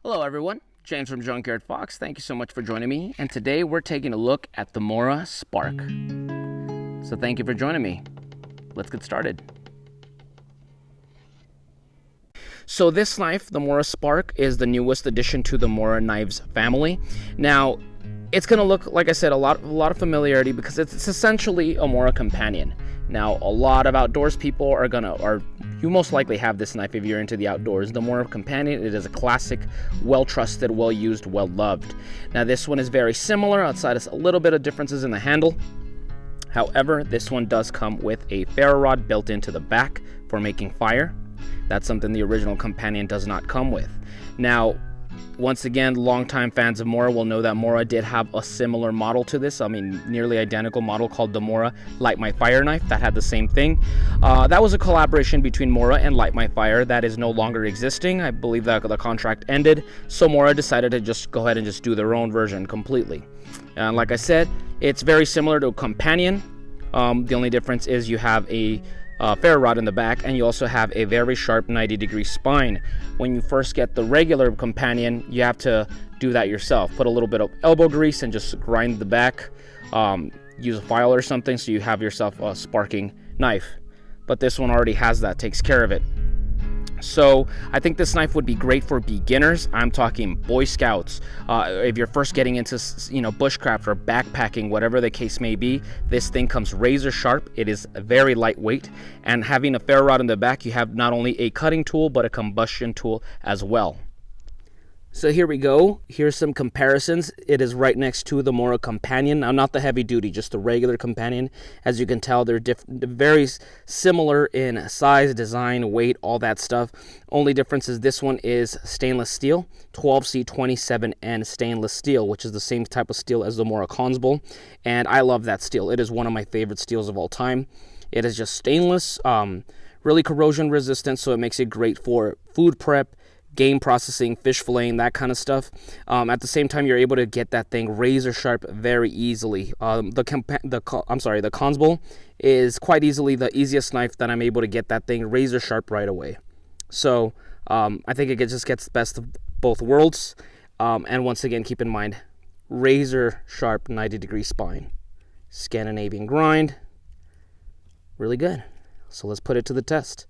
Hello everyone, James from Junkyard Fox. Thank you so much for joining me. And today we're taking a look at the Mora Spark. So thank you for joining me. Let's get started. So this knife, the Mora Spark, is the newest addition to the Mora knives family. Now, it's going to look, like I said, a lot of familiarity because it's essentially a Mora companion. Now, a lot of outdoors people you most likely have this knife if you're into the outdoors. The Mora companion, it is a classic, well-trusted, well-used, well-loved. Now, this one is very similar outside of a little bit of differences in the handle. However, this one does come with a ferro rod built into the back for making fire. That's something the original companion does not come with. Now, once again, longtime fans of Mora will know that Mora did have a similar model to this. I mean, nearly identical model called the Mora Light My Fire knife that had the same thing. That was a collaboration between Mora and Light My Fire that is no longer existing. I believe that the contract ended, so Mora decided to just go ahead and just do their own version completely. And like I said, it's very similar to a companion. The only difference is you have a ferro rod in the back, and you also have a very sharp 90-degree spine. When you first get the regular companion, you have to do that yourself. Put a little bit of elbow grease and just grind the back. Use a file or something so you have yourself a sparking knife. But this one already has that, takes care of it. So I think this knife would be great for beginners. I'm talking Boy Scouts. If you're first getting into, bushcraft or backpacking, whatever the case may be, this thing comes razor sharp. It is very lightweight, and having a ferro rod in the back, you have not only a cutting tool but a combustion tool as well. So here we go. Here's some comparisons. It is right next to the Mora companion. Now, not the heavy duty, just the regular companion. As you can tell, they're very similar in size, design, weight, all that stuff. Only difference is this one is stainless steel, 12C27N stainless steel, which is the same type of steel as the Mora Consbull. And I love that steel. It is one of my favorite steels of all time. It is just stainless, really corrosion resistant, so it makes it great for food prep, game processing, fish filleting, that kind of stuff. At the same time, you're able to get that thing razor sharp very easily. The Consbull is quite easily the easiest knife that I'm able to get that thing razor sharp right away. So I think it just gets the best of both worlds. And once again, keep in mind, razor sharp 90-degree spine, Scandinavian grind, really good. So let's put it to the test.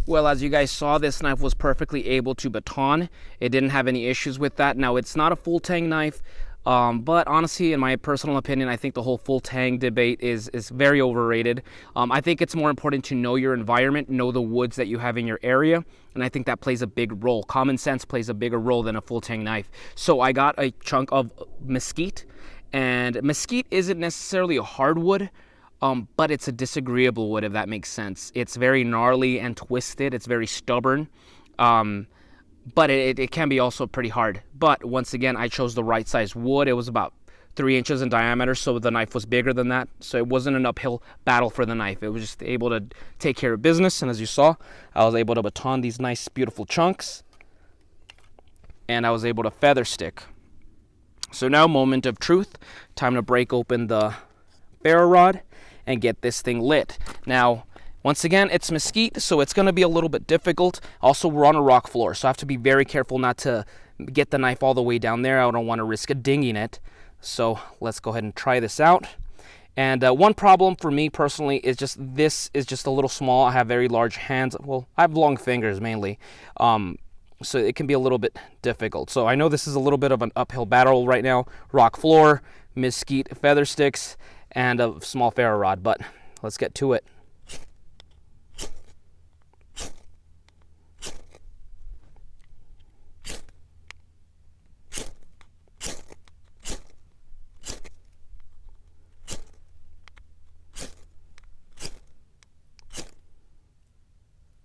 Well, as you guys saw, this knife was perfectly able to baton. It didn't have any issues with that. Now, it's not a full tang knife, but honestly, in my personal opinion, I think the whole full tang debate is very overrated. I think it's more important to know your environment, know the woods that you have in your area, and I think that plays a big role. Common sense plays a bigger role than a full tang knife. So I got a chunk of mesquite, and mesquite isn't necessarily a hardwood. but it's a disagreeable wood, if that makes sense. It's very gnarly and twisted. It's very stubborn, but it can be also pretty hard. But once again, I chose the right size wood. It was about 3 inches in diameter, so the knife was bigger than that. So it wasn't an uphill battle for the knife. It was just able to take care of business. And as you saw, I was able to baton these nice, beautiful chunks. And I was able to feather stick. So now, moment of truth. Time to break open the ferro rod and get this thing lit. Now, once again, it's mesquite, so it's going to be a little bit difficult. Also, we're on a rock floor, so I have to be very careful not to get the knife all the way down there. I don't want to risk dinging it. So let's go ahead and try this out. And one problem for me personally is just this is just a little small. I have very large hands. Well, I have long fingers mainly. So it can be a little bit difficult. So I know this is a little bit of an uphill battle right now. Rock floor, mesquite feather sticks, and a small ferro rod. But let's get to it.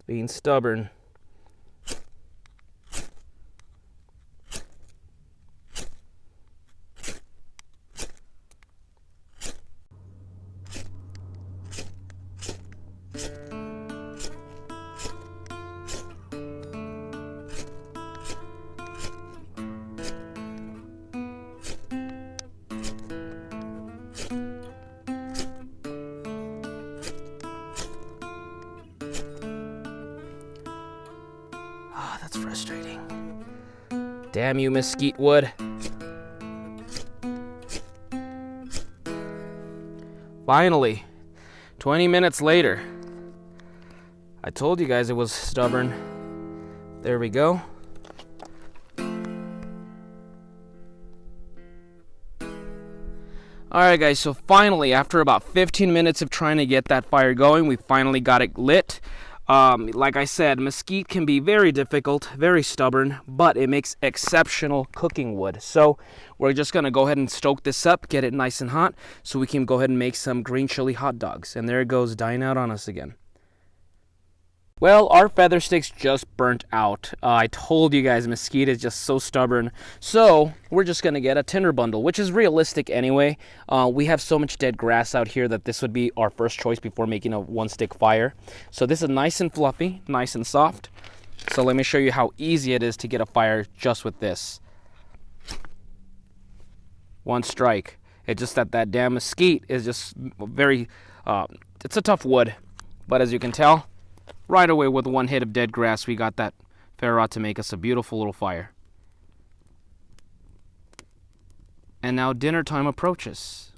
Being stubborn. That's frustrating. Damn you, mesquite wood. Finally, 20 minutes later. I told you guys it was stubborn. There we go. Alright guys, so finally, after about 15 minutes of trying to get that fire going, we finally got it lit. Like I said, mesquite can be very difficult, very stubborn, but it makes exceptional cooking wood. So we're just going to go ahead and stoke this up, get it nice and hot, so we can go ahead and make some green chili hot dogs. And there it goes, dying out on us again. Well, our feather sticks just burnt out. I told you guys mesquite is just so stubborn. So we're just going to get a tinder bundle, which is realistic anyway. We have so much dead grass out here that this would be our first choice before making a one-stick fire. So this is nice and fluffy, nice and soft. So let me show you how easy it is to get a fire just with this. One strike. It's just that damn mesquite is just very, it's a tough wood. But as you can tell, right away with one hit of dead grass, we got that ferro rod to make us a beautiful little fire. And now dinner time approaches.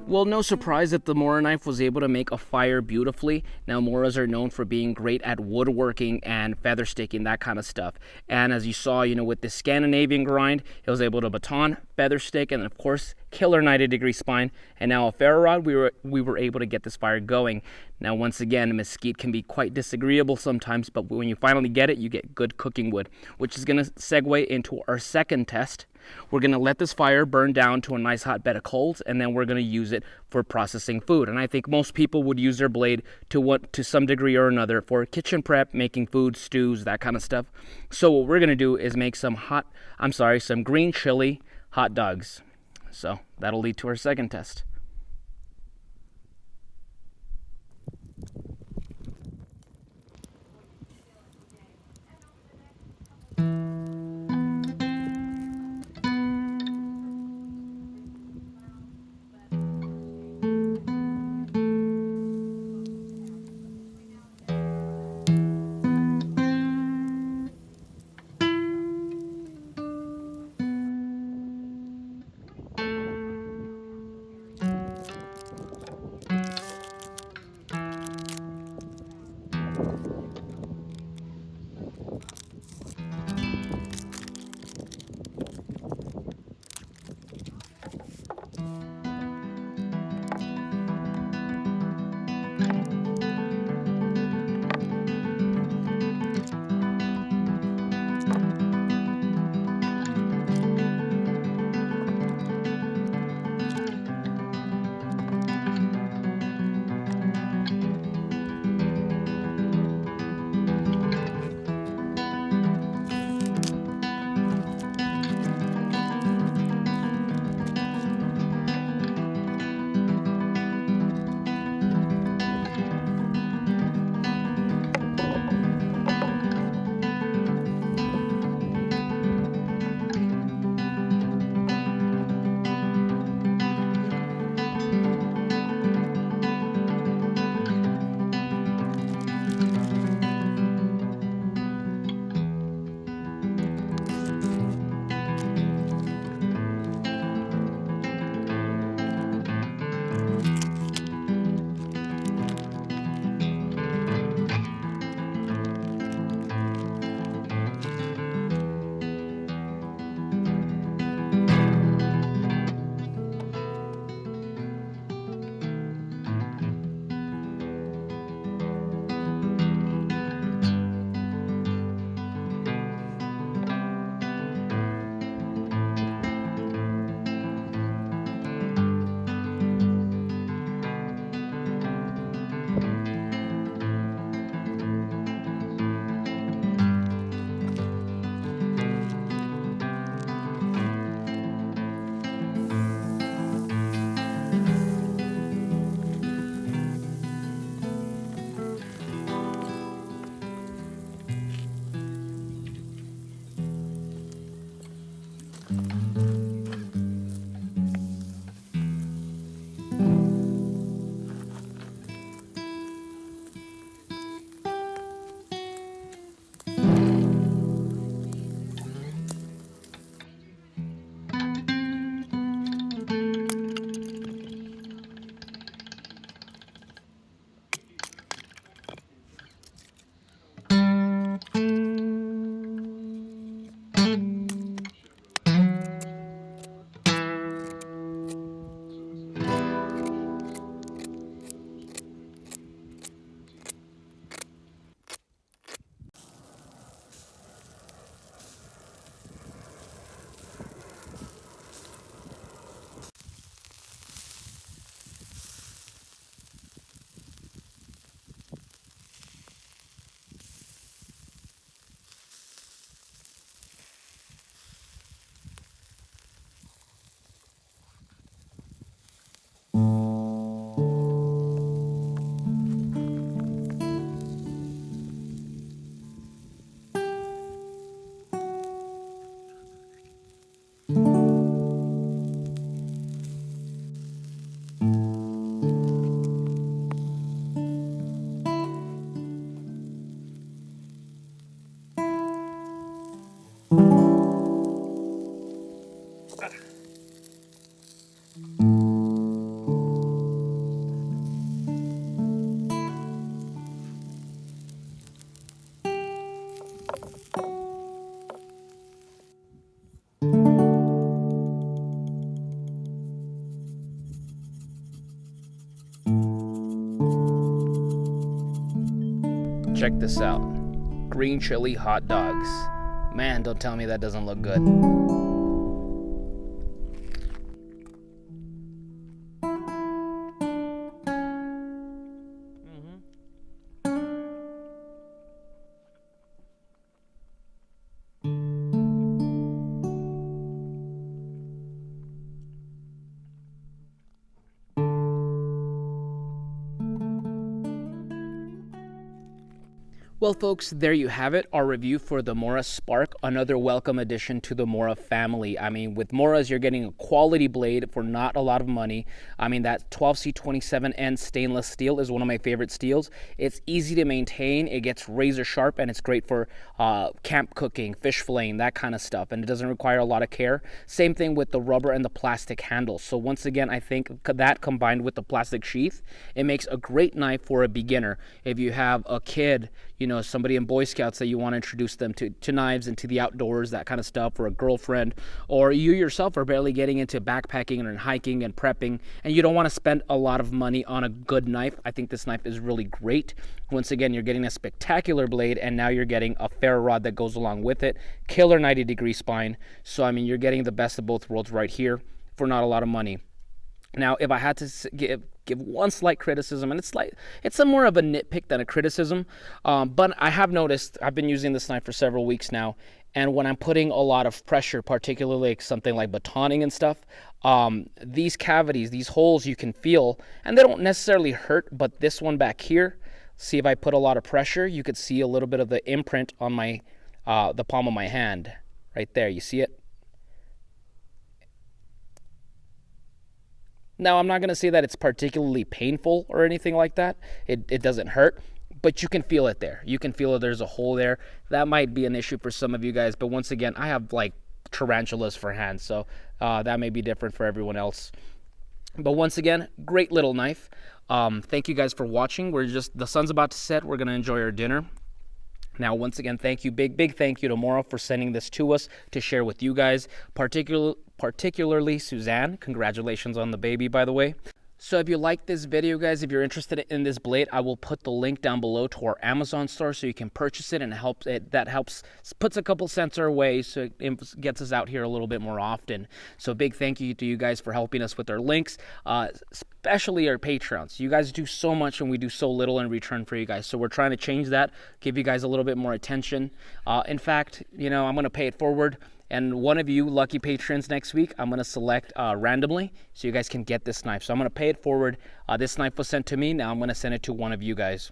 Well, no surprise that the Mora knife was able to make a fire beautifully. Now, Moras are known for being great at woodworking and feather sticking, that kind of stuff. And as you saw, with the Scandinavian grind, it was able to baton, feather stick, and of course, killer 90-degree spine. And now a ferro rod, we were able to get this fire going. Now, once again, mesquite can be quite disagreeable sometimes, but when you finally get it, you get good cooking wood, which is going to segue into our second test. We're going to let this fire burn down to a nice hot bed of coals, and then we're going to use it for processing food. And I think most people would use their blade to some degree or another for kitchen prep, making food, stews, that kind of stuff. So what we're going to do is make some green chili hot dogs. So that'll lead to our second test. check this out. Green chili hot dogs. Man, don't tell me that doesn't look good. Well, folks, there you have it, our review for the Mora Spark, another welcome addition to the Mora family. I mean, with Moras, you're getting a quality blade for not a lot of money. I mean, that 12C27N stainless steel is one of my favorite steels. It's easy to maintain, it gets razor sharp, and it's great for camp cooking, fish filleting, that kind of stuff, and it doesn't require a lot of care. Same thing with the rubber and the plastic handle. So once again, I think that combined with the plastic sheath, it makes a great knife for a beginner. If you have a kid, you know, somebody in Boy Scouts that you want to introduce them to knives and to the outdoors, that kind of stuff, or a girlfriend, or you yourself are barely getting into backpacking and hiking and prepping, and you don't want to spend a lot of money on a good knife, I think this knife is really great. Once again, you're getting a spectacular blade, and now you're getting a ferro rod that goes along with it. Killer 90-degree spine. So, I mean, you're getting the best of both worlds right here for not a lot of money. Now, if I had to give one slight criticism, and it's more of a nitpick than a criticism, but I have noticed, I've been using this knife for several weeks now, and when I'm putting a lot of pressure, particularly like something like batoning and stuff, these cavities, these holes you can feel, and they don't necessarily hurt, but this one back here, see if I put a lot of pressure, you could see a little bit of the imprint on my the palm of my hand, right there, you see it? Now, I'm not going to say that it's particularly painful or anything like that. It doesn't hurt, but you can feel it there. You can feel that there's a hole there. That might be an issue for some of you guys, but once again, I have like tarantulas for hands, so that may be different for everyone else. But once again, great little knife. Thank you guys for watching. The sun's about to set. We're going to enjoy our dinner. Now, once again, thank you, big thank you to Mora for sending this to us to share with you guys, particularly Suzanne. Congratulations on the baby, by the way. So if you like this video, guys, if you're interested in this blade, I will put the link down below to our Amazon store so you can purchase it, and puts a couple cents our way, so it gets us out here a little bit more often. So big thank you to you guys for helping us with our links, especially our Patreons. You guys do so much and we do so little in return for you guys. So we're trying to change that, give you guys a little bit more attention. In fact, you know, I'm going to pay it forward. And one of you lucky patrons next week, I'm going to select randomly so you guys can get this knife. So I'm going to pay it forward. This knife was sent to me. Now I'm going to send it to one of you guys.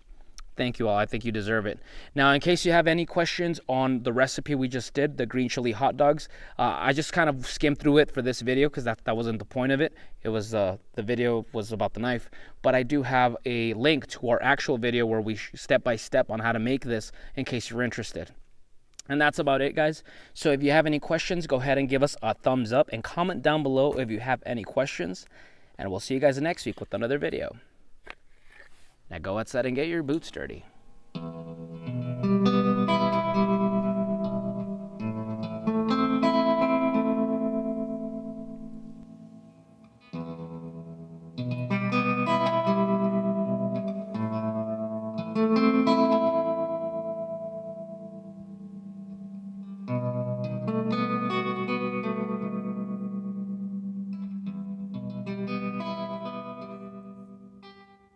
Thank you all. I think you deserve it. Now, in case you have any questions on the recipe we just did, the green chili hot dogs, I just kind of skimmed through it for this video because that wasn't the point of it. It was the video was about the knife. But I do have a link to our actual video where we step by step on how to make this in case you're interested. And that's about it, guys. So if you have any questions, go ahead and give us a thumbs up and comment down below if you have any questions. And we'll see you guys next week with another video. Now go outside and get your boots dirty.